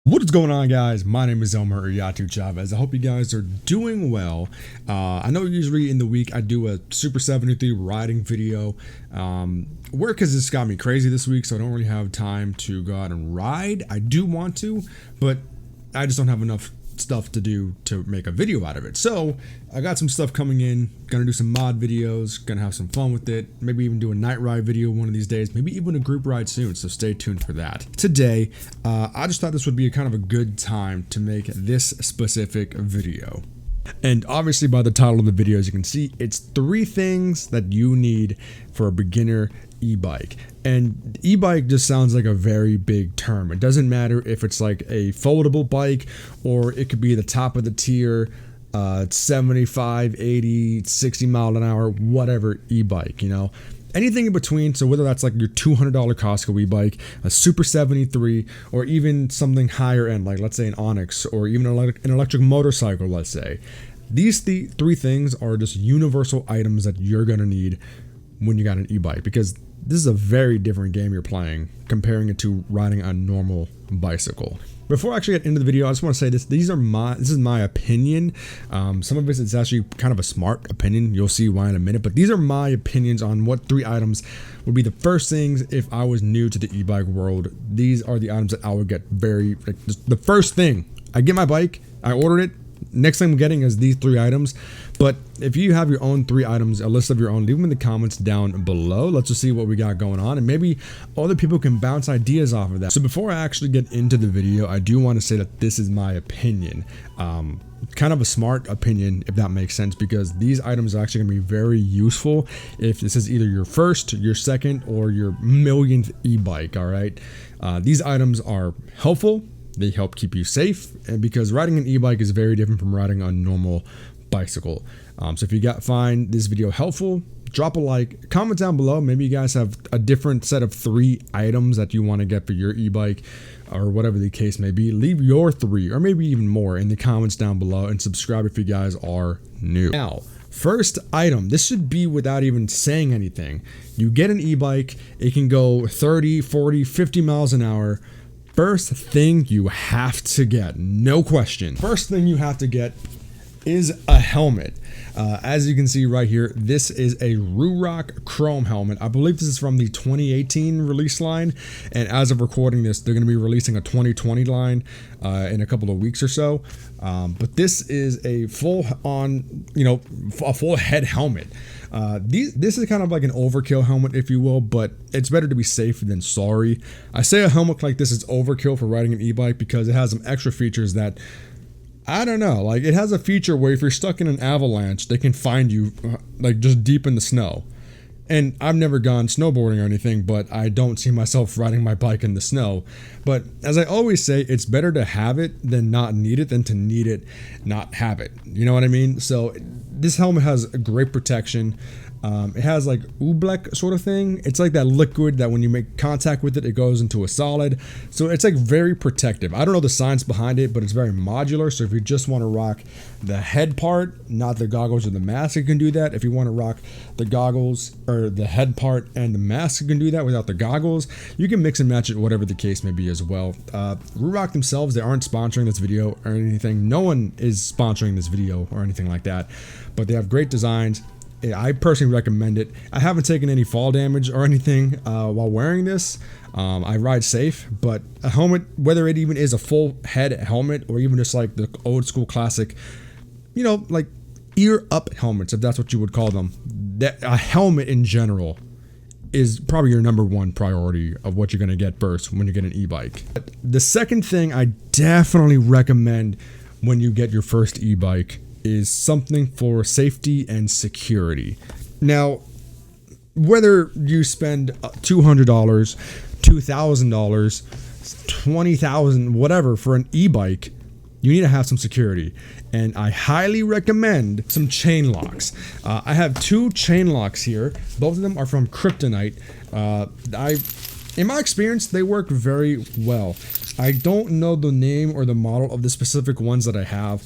What is going on, guys? My name is Untitled Chavez. I hope you guys are doing well. I know usually in the week I do a Super 73 riding video. Work has just got me crazy this week, so I don't really have time to go out and ride. I do want to, but I just don't have enough stuff to do to make a video out of it. So I got some stuff coming in, gonna do some mod videos, gonna have some fun with it, maybe even do a night ride video one of these days, maybe even a group ride soon, so stay tuned for that. Today I just thought this would be a kind of a good time to make this specific video. And obviously by the title of the video, as you can see, it's 3 things that you need for a beginner e-bike. And e-bike just sounds like a very big term. It doesn't matter if it's like a foldable bike or it could be the top of the tier 75, 80, 60 mile an hour, whatever e-bike, you know. Anything in between, so whether that's like your $200 Costco e-bike, a Super 73, or even something higher end, like let's say an Onyx, or even an electric motorcycle, let's say. These 3 things are just universal items that you're gonna need when you got an e-bike, because this is a very different game you're playing comparing it to riding a normal bicycle. Before I actually get into the video, I just want to say this is my opinion. Some of it's actually kind of a smart opinion. You'll see why in a minute, but these are my opinions on what 3 items would be the first things if I was new to the e-bike world. These are the items that I would get the first thing. I get my bike, I ordered it, next thing I'm getting is these 3 items. But if you have your own 3 items, a list of your own, leave them in the comments down below. Let's just see what we got going on, and maybe other people can bounce ideas off of that. So before I actually get into the video, I do want to say that this is my opinion. Kind of a smart opinion, if that makes sense, because these items are actually going to be very useful if this is either your first, your second, or your millionth e-bike. All right, these items are helpful. They help keep you safe, and because riding an e-bike is very different from riding a normal bicycle. So if you find this video helpful, drop a like, comment down below. Maybe you guys have a different set of 3 items that you want to get for your e-bike, or whatever the case may be. Leave your 3 or maybe even more in the comments down below, and subscribe if you guys are new. Now, first item, this should be without even saying anything. You get an e-bike, it can go 30, 40, 50 miles an hour. First thing you have to get, no question. First thing you have to get is a helmet. As you can see right here, this is a Ruroc chrome helmet. I believe this is from the 2018 release line, and as of recording this, they're going to be releasing a 2020 line in a couple of weeks or so. But this is a full-on, a full head helmet. This is kind of like an overkill helmet, if you will, but it's better to be safe than sorry. I say a helmet like this is overkill for riding an e-bike because it has some extra features that, I don't know, like it has a feature where if you're stuck in an avalanche, they can find you like just deep in the snow. And I've never gone snowboarding or anything, but I don't see myself riding my bike in the snow. But as I always say, it's better to have it than not need it than to need it, not have it. You know what I mean? So this helmet has a great protection. It has like oobleck sort of thing. It's like that liquid that when you make contact with it, it goes into a solid. So it's like very protective. I don't know the science behind it, but it's very modular. So if you just want to rock the head part, not the goggles or the mask, you can do that. If you want to rock the goggles or the head part and the mask, you can do that without the goggles. You can mix and match it, whatever the case may be as well. Ruroc themselves, they aren't sponsoring this video or anything. No one is sponsoring this video or anything like that, but they have great designs. I personally recommend it. I haven't taken any fall damage or anything while wearing this. I ride safe, but a helmet, whether it even is a full head helmet or even just like the old school classic, like ear up helmets, if that's what you would call them, that a helmet in general is probably your #1 priority of what you're going to get first when you get an e-bike. The second thing I definitely recommend when you get your first e-bike is something for safety and security. Now, whether you spend $200, $2,000, $20,000, whatever for an e-bike, you need to have some security. And I highly recommend some chain locks. I have 2 chain locks here. Both of them are from Kryptonite. In my experience, they work very well. I don't know the name or the model of the specific ones that I have.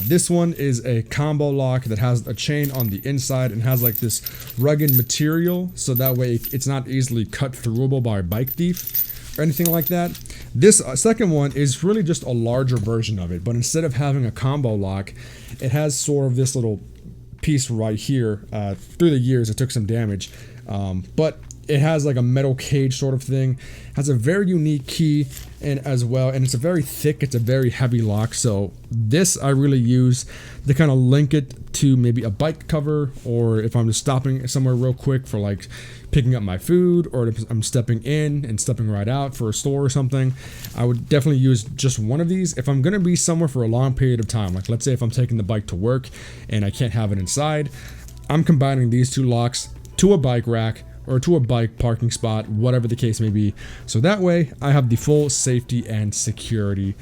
This one is a combo lock that has a chain on the inside and has like this rugged material, so that way it's not easily cut throughable by a bike thief. or anything like that. This second one is really just a larger version of it, but instead of having a combo lock, it has sort of this little piece right here. Through the years it took some damage, but it has like a metal cage sort of thing. Has a very unique key and as well, and it's a very thick, it's a very heavy lock. So this I really use to kind of link it to maybe a bike cover, or if I'm just stopping somewhere real quick for like picking up my food, or if I'm stepping in and stepping right out for a store or something, I would definitely use just one of these. If I'm gonna be somewhere for a long period of time, like let's say if I'm taking the bike to work and I can't have it inside, I'm combining these two locks to a bike rack or to a bike parking spot, whatever the case may be. So that way I have the full safety and security,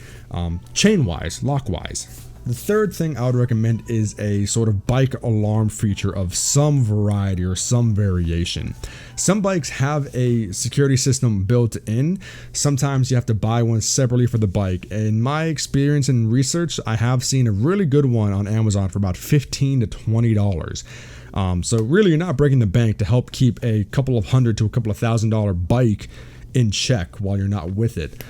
chain wise, lock wise. The third thing I would recommend is a sort of bike alarm feature of some variety or some variation. Some bikes have a security system built in. Sometimes you have to buy one separately for the bike. In my experience and research, I have seen a really good one on Amazon for about $15 to $20. So really you're not breaking the bank to help keep a couple of $100 to a couple of $1,000 bike in check while you're not with it.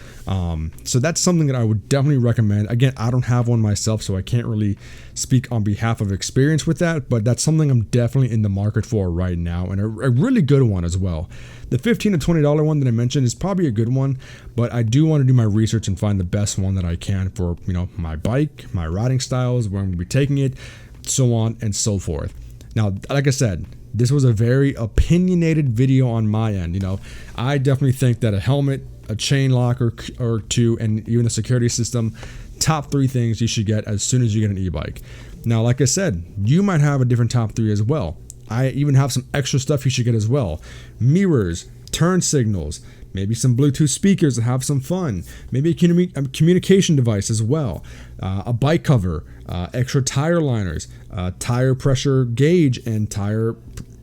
So that's something that I would definitely recommend. Again, I don't have one myself, so I can't really speak on behalf of experience with that, but that's something I'm definitely in the market for right now, and a really good one as well. The $15 to $20 one that I mentioned is probably a good one, but I do want to do my research and find the best one that I can for, you know, my bike, my riding styles, where I'm going to be taking it, so on and so forth. Now, like I said, this was a very opinionated video on my end. You know, I definitely think that a helmet, a chain lock or two, and even a security system, top 3 things you should get as soon as you get an e-bike. Now, like I said, you might have a different top 3 as well. I even have some extra stuff you should get as well. Mirrors, turn signals, maybe some Bluetooth speakers to have some fun, maybe a communication device as well, a bike cover, extra tire liners, tire pressure gauge and tire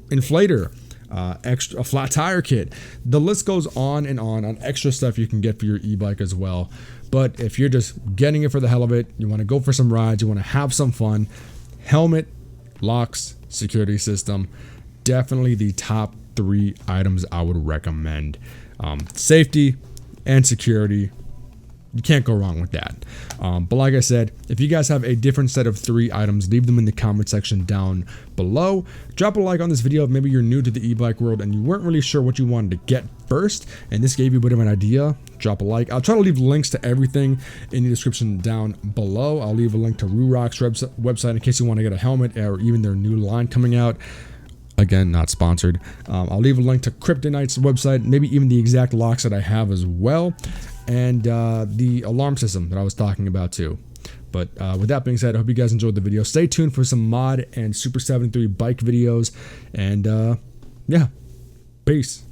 inflator, a flat tire kit. The list goes on extra stuff you can get for your e-bike as well. But if you're just getting it for the hell of it, you want to go for some rides, you want to have some fun, helmet, locks, security system, definitely the top 3 items I would recommend. Safety and security, you can't go wrong with that. But like I said, if you guys have a different set of 3 items, leave them in the comment section down below. Drop a like on this video if maybe you're new to the e-bike world and you weren't really sure what you wanted to get first, and this gave you a bit of an idea. Drop a like. I'll try to leave links to everything in the description down below. I'll leave a link to Ruroc's website in case you want to get a helmet or even their new line coming out. Again, not sponsored. I'll leave a link to Kryptonite's website, maybe even the exact locks that I have as well, and the alarm system that I was talking about too. But with that being said, I hope you guys enjoyed the video. Stay tuned for some mod and Super 73 bike videos, and yeah, peace.